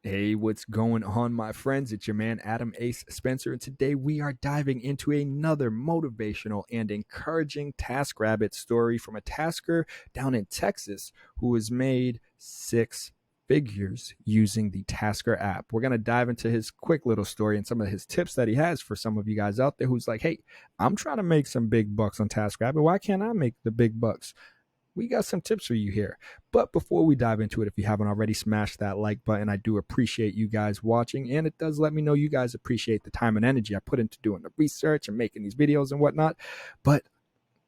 Hey, what's going on, my friends? It's your man, Adam Ace Spencer, and today we are diving into another motivational and encouraging TaskRabbit story from a tasker down in Texas who has made six figures using the Tasker app. We're going to dive into his quick little story and some of his tips that he has for some of you guys out there who's like, hey, I'm trying to make some big bucks on TaskRabbit. Why can't I make the big bucks? We got some tips for you here. But before we dive into it, if you haven't already, smash that like button. I do appreciate you guys watching, and it does let me know you guys appreciate the time and energy I put into doing the research and making these videos and whatnot. But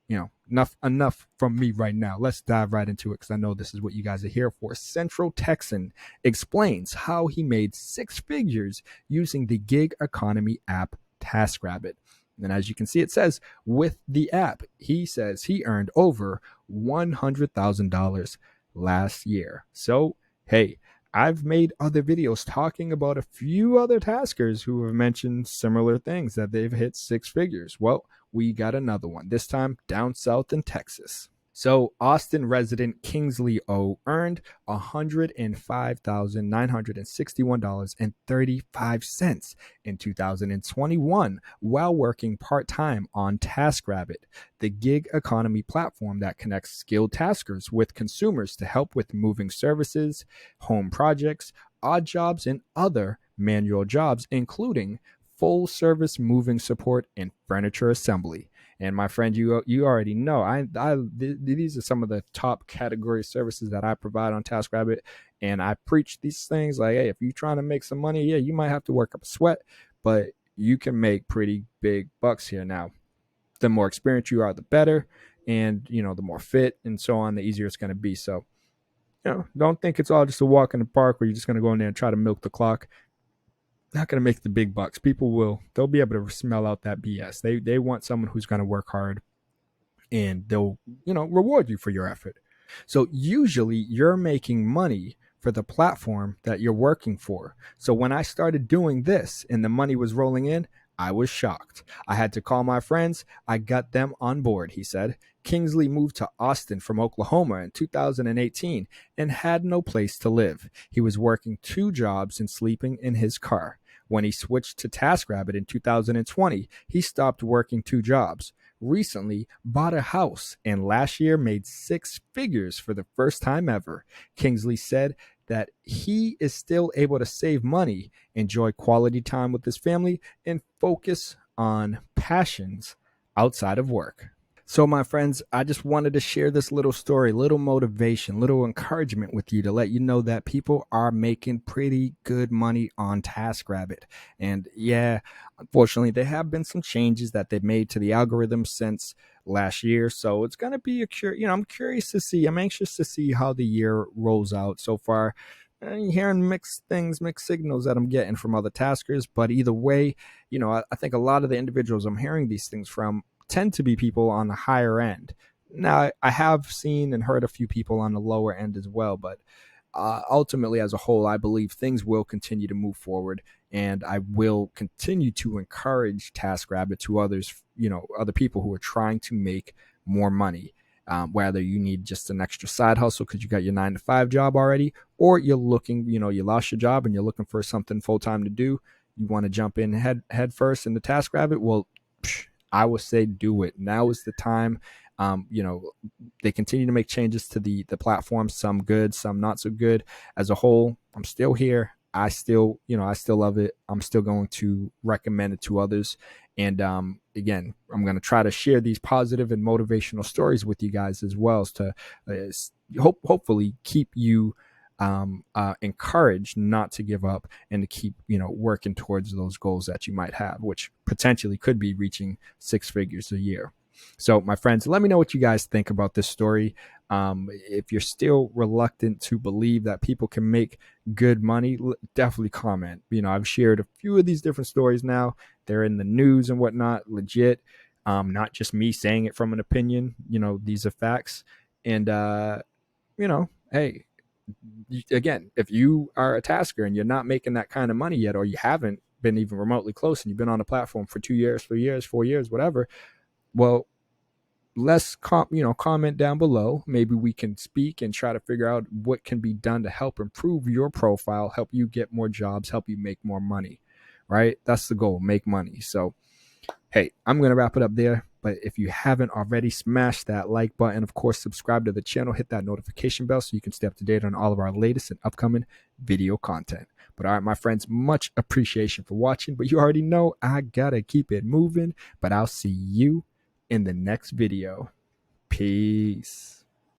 enough from me right now. Let's dive right into it because I know this is what you guys are here for. Central Texan explains how he made six figures using the gig economy app TaskRabbit. And as you can see, it says with the app, he says he earned over $100,000 last year. So, hey, I've made other videos talking about a few other taskers who have mentioned similar things that they've hit six figures. Well, we got another one, this time down south in Texas. So Austin resident Kingsley O earned $105,961.35 in 2021 while working part-time on TaskRabbit, the gig economy platform that connects skilled taskers with consumers to help with moving services, home projects, odd jobs, and other manual jobs, including full service moving support and furniture assembly. And my friend, you already know, these are some of the top category services that I provide on TaskRabbit, and I preach these things like, hey, if you're trying to make some money, yeah, you might have to work up a sweat, but you can make pretty big bucks here. Now, the more experienced you are, the better, and the more fit and so on, the easier it's going to be. So, don't think it's all just a walk in the park where you're just going to go in there and try to milk the clock. Not going to make the big bucks. They'll be able to smell out that BS. They want someone who's going to work hard, and they'll, reward you for your effort. So usually you're making money for the platform that you're working for. So when I started doing this and the money was rolling in, I was shocked. I had to call my friends. I got them on board, he said. Kingsley moved to Austin from Oklahoma in 2018 and had no place to live. He was working two jobs and sleeping in his car. When he switched to TaskRabbit in 2020, he stopped working two jobs, recently bought a house, and last year made six figures for the first time ever. Kingsley said that he is still able to save money, enjoy quality time with his family, and focus on passions outside of work. So, my friends, I just wanted to share this little story, little motivation, little encouragement with you to let you know that people are making pretty good money on TaskRabbit. And yeah, unfortunately, there have been some changes that they've made to the algorithm since last year. So it's going to be I'm curious to see, I'm anxious to see how the year rolls out so far. I'm hearing mixed things, mixed signals that I'm getting from other taskers. But either way, I think a lot of the individuals I'm hearing these things from tend to be people on the higher end. Now, I have seen and heard a few people on the lower end as well, but ultimately, as a whole, I believe things will continue to move forward, and I will continue to encourage TaskRabbit to others, other people who are trying to make more money. Whether you need just an extra side hustle because you got your 9-to-5 job already, or you're looking, you lost your job and you're looking for something full time to do. You want to jump in head first into TaskRabbit. Well, I would say do it. Now is the time. They continue to make changes to the platform, some good, some not so good. As a whole, I'm still here. I still love it. I'm still going to recommend it to others. And again, I'm going to try to share these positive and motivational stories with you guys as well, as to hopefully keep you encouraged not to give up and to keep working towards those goals that you might have, which potentially could be reaching six figures a year. So my friends, let me know what you guys think about this story. If you're still reluctant to believe that people can make good money, definitely comment. I've shared a few of these different stories now. They're in the news and whatnot, legit. Not just me saying it from an opinion. These are facts. And hey, again, if you are a tasker and you're not making that kind of money yet, or you haven't been even remotely close and you've been on a platform for 2 years, 3 years, 4 years, whatever, well, comment down below. Maybe we can speak and try to figure out what can be done to help improve your profile, help you get more jobs, help you make more money, right? That's the goal, make money. So, hey, I'm going to wrap it up there. But if you haven't already, smash that like button. Of course, subscribe to the channel, hit that notification bell so you can stay up to date on all of our latest and upcoming video content. But all right, my friends, much appreciation for watching. But you already know I got to keep it moving. But I'll see you in the next video. Peace.